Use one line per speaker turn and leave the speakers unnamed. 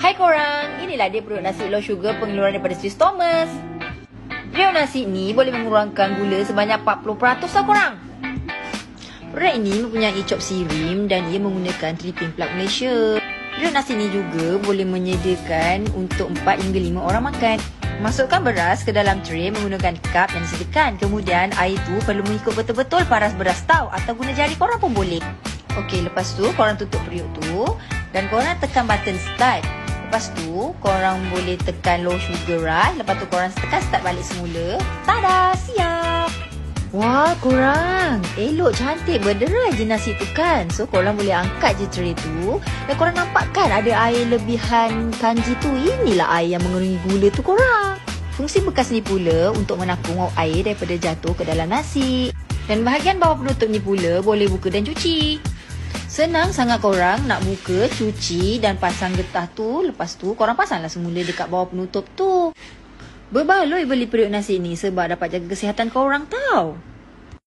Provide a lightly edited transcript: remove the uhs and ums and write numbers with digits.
Hai korang, inilah dia periuk nasi low sugar pengeluaran daripada Swiss Thomas. Periuk nasi ni boleh mengurangkan gula sebanyak 40% lah korang. Produk ini mempunyai chop sirim dan ia menggunakan tripping plug Malaysia. Periuk nasi ni juga boleh menyediakan untuk 4 hingga 5 orang makan. Masukkan beras ke dalam tray menggunakan cup yang disediakan. Kemudian air tu perlu mengikut betul-betul paras beras tau, atau guna jari korang pun boleh. Okey, lepas tu korang tutup periuk tu dan korang tekan button start. Lepas tu, korang boleh tekan low sugar rush. Lepas tu, korang tekan start balik semula. Tada! Siap! Wah, korang! Elok, cantik, berderai je nasi tu kan? So, korang boleh angkat je tray tu. Dan korang nampak kan ada air lebihan kanji tu? Inilah air yang mengurungi gula tu korang. Fungsi bekas ni pula untuk menakung air daripada jatuh ke dalam nasi. Dan bahagian bawah penutup ni pula boleh buka dan cuci. Senang sangat korang nak buka, cuci dan pasang getah tu. Lepas tu korang pasanglah semula dekat bawah penutup tu. Berbaloi beli periuk nasi ni sebab dapat jaga kesihatan korang tau.